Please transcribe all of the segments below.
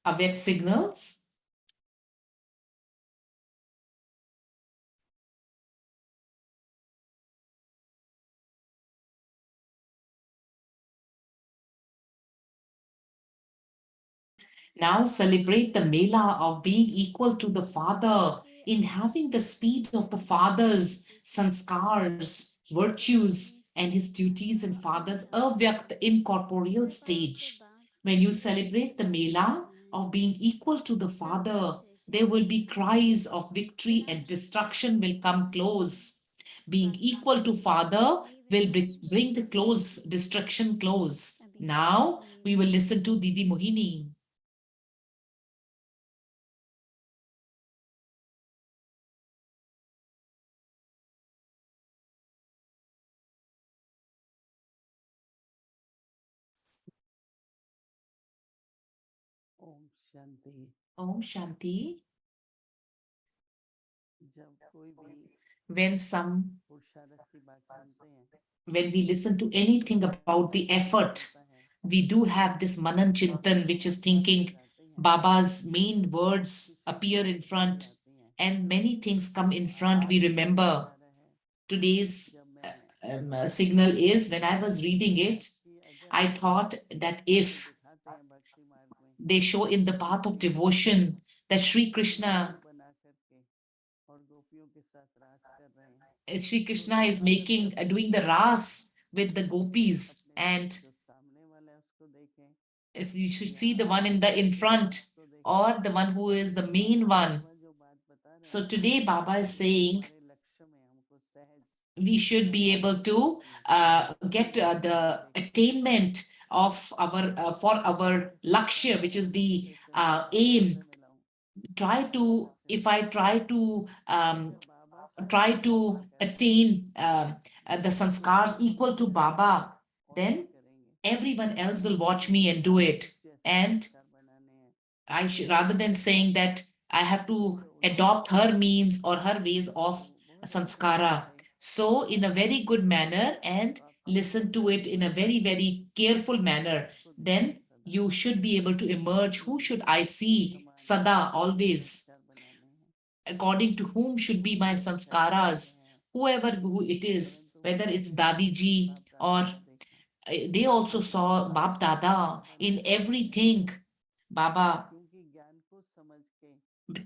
Avyakt signals. Now celebrate the Mela of being equal to the Father in having the speed of the Father's sanskars, virtues, and his duties in Father's avyakt incorporeal stage. When you celebrate the Mela of being equal to the Father, there will be cries of victory and destruction will come close. Being equal to Father will bring the close, destruction close. Now we will listen to Didi Mohini. Om Shanti. Om Shanti. जब कोई भी When पुरुषार्थ की बात सुनते हैं when we listen to anything about the effort, होता है we do have this Manan Chintan, which is thinking Baba's main words appear in front and many things come in front. We remember today's signal is when I was reading it, I thought that if दिखाते हैं भक्ति मार्ग में they show in the path of devotion that Sri Krishna बना करके और गोपियों के साथ रास कर रहे हैं Sri Krishna is making doing the ras with the gopis, and जो सामने वाला है उसको देखें you should see the one in front or the one who is the main one. बाबा जो बात बता रहे So हैं today Baba is saying हमारे लक्ष्य में हमको सहज we should be able to get the attainment of our for our lakshya, which is the aim. Try to if I try to attain the sanskars equal to Baba, then everyone else will watch me and do it. And I should, rather than saying that I have to adopt her means or her ways of sanskara. So, in a very good manner and listen to it in a very, very careful manner, then you should be able to emerge. Who should I see? Sada, always. According to whom should be my sanskaras? Whoever who it is, whether it's Dadi ji or they also saw Bab Dada in everything, Baba,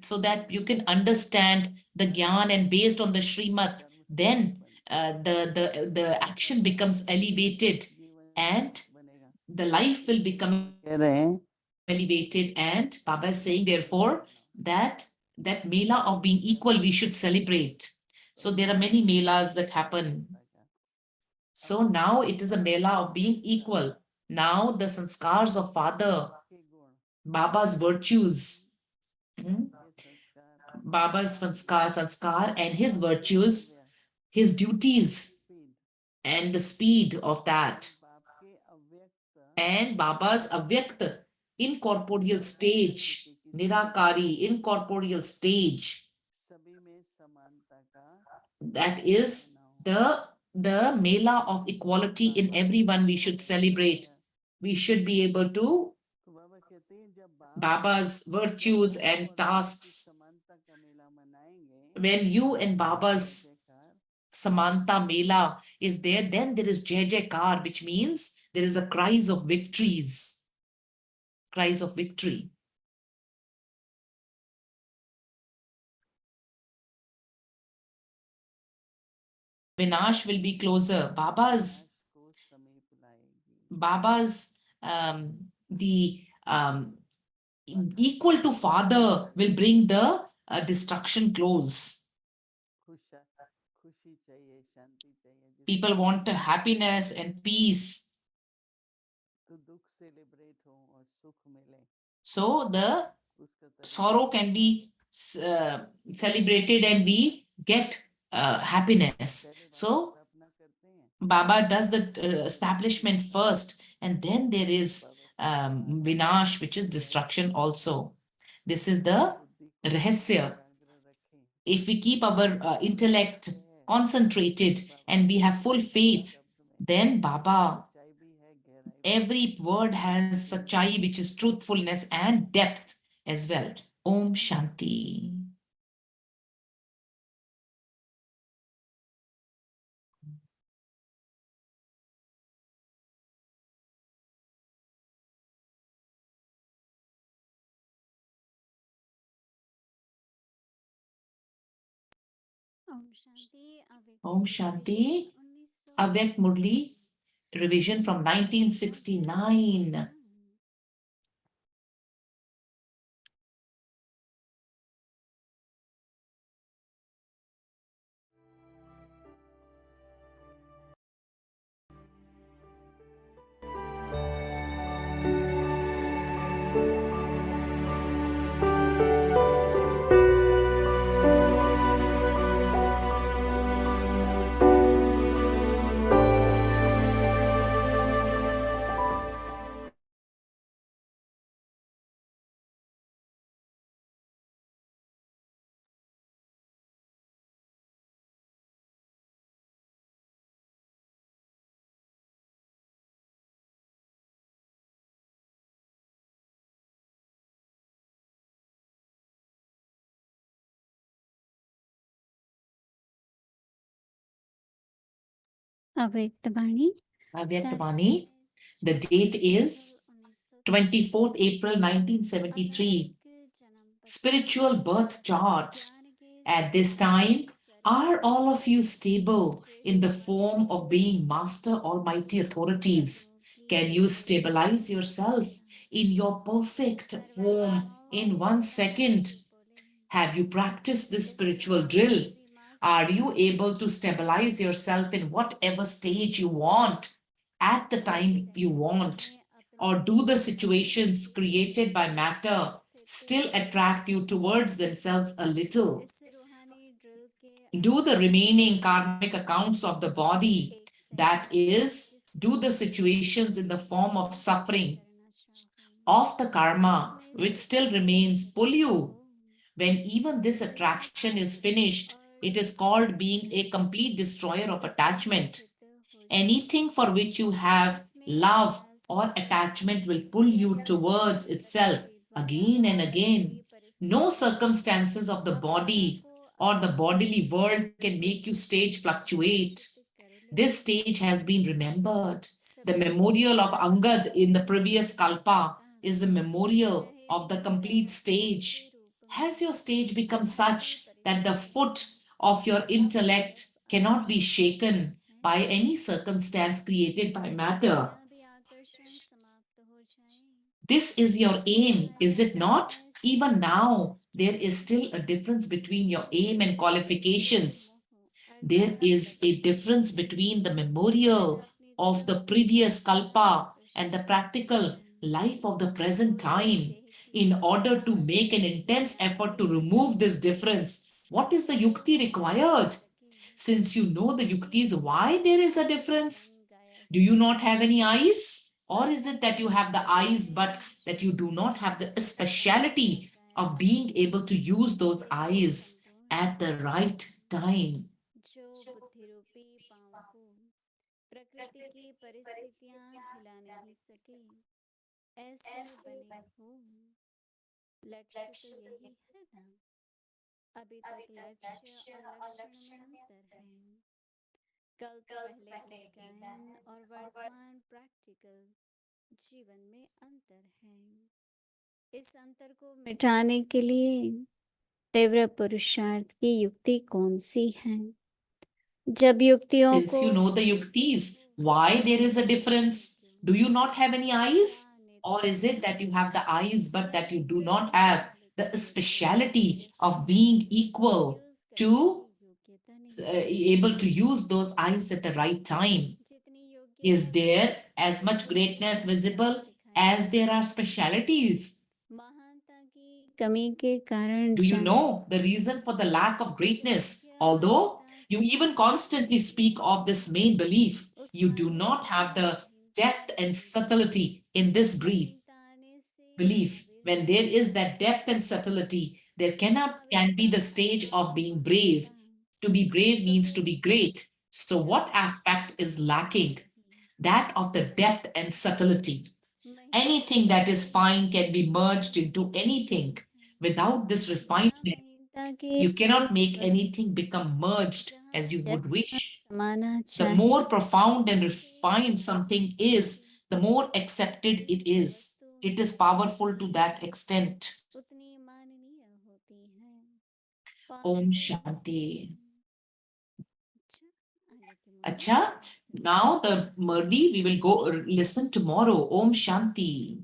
so that you can understand the Gyan and based on the Srimat, then the action becomes elevated and the life will become elevated. And Baba is saying, therefore, that Mela of being equal, we should celebrate. So there are many Melas that happen. So now it is a Mela of being equal. Now the sanskars of Father, Baba's virtues, Baba's sanskar and his virtues, his duties, and the speed of that. And Baba's avyakt, incorporeal stage, nirakari, incorporeal stage. That is the Mela of equality in everyone we should celebrate. We should be able to Baba's virtues and tasks. When you and Baba's Samanta Mela is there, then there is Jai Jaikar, which means there is a cries of victories, cries of victory. Vinash will be closer. Baba's the equal to Father will bring the destruction close. People want happiness and peace. So the sorrow can be celebrated and we get happiness. So Baba does the establishment first, and then there is Vinash, which is destruction also. This is the Rahasya. If we keep our intellect concentrated and we have full faith, then Baba Every word has sachai, which is truthfulness and depth as well. Om Shanti. Om Shanti Om Shanti. Avyakt Murli, revision from 1969. अव्यक्तवाणी Avyaktavani. The date is 24th April 1973. Spiritual birth chart. At this time, are all of you stable in the form of being master almighty authorities? Can you stabilize yourself in your perfect form in 1 second? Have you practiced this spiritual drill? Are you able to stabilize yourself in whatever stage you want at the time you want? Or do the situations created by matter still attract you towards themselves a little? Do the remaining karmic accounts of the body, that is, do the situations in the form of suffering of the karma which still remains pull you? When even this attraction is finished, it is called being a complete destroyer of attachment. Anything for which you have love or attachment will pull you towards itself again and again. No circumstances of the body or the bodily world can make you stage fluctuate. This stage has been remembered. The memorial of Angad in the previous Kalpa is the memorial of the complete stage. Has your stage become such that the foot of your intellect cannot be shaken by any circumstance created by matter? This is your aim, is it not? Even now, there is still a difference between your aim and qualifications. There is a difference between the memorial of the previous kalpa and the practical life of the present time. In order to make an intense effort to remove this difference, what is the yukti required? Since you know the yuktis, why there is a difference? Do you not have any eyes? Or is it that you have the eyes, but that you do not have the speciality of being able to use those eyes at the right time? जो बुद्धि रूपी पांव को प्रकृति की परिस्थितियां हिला नहीं सके ऐसे बने हो लक्ष्य तो यही है ना अभी तक लक्ष्य और लक्षण में अंतर है कल्प पहले के ज्ञान और वर्तमान प्रैक्टिकल जीवन में अंतर है इस अंतर को मिटाने के लिए तीव्र पुरुषार्थ की युक्ति कौन सी है जब युक्तियों Since को you know the yuktis, why there is a difference? Do you not have any eyes? Or is it that you have the eyes, but that you do not have the speciality of being equal to able to use those eyes at the right time? Is there as much greatness visible as there are specialities? कमी के कारण Do you know the reason for the lack of greatness? Although you even constantly speak of this main belief, you do not have the depth and subtlety in this brief belief. When there is that depth and subtlety, there can be the stage of being brave. To be brave means to be great. So what aspect is lacking? that of the depth and subtlety. Anything that is fine can be merged into anything. Without this refinement, you cannot make anything become merged as you would wish. The more profound and refined something is, the more accepted it is. It is powerful to that extent. उतनी माननीय होती है Om पागल Shanti. अच्छा आगे की मुरली Acha, now the Murli we will go listen tomorrow. Om Shanti.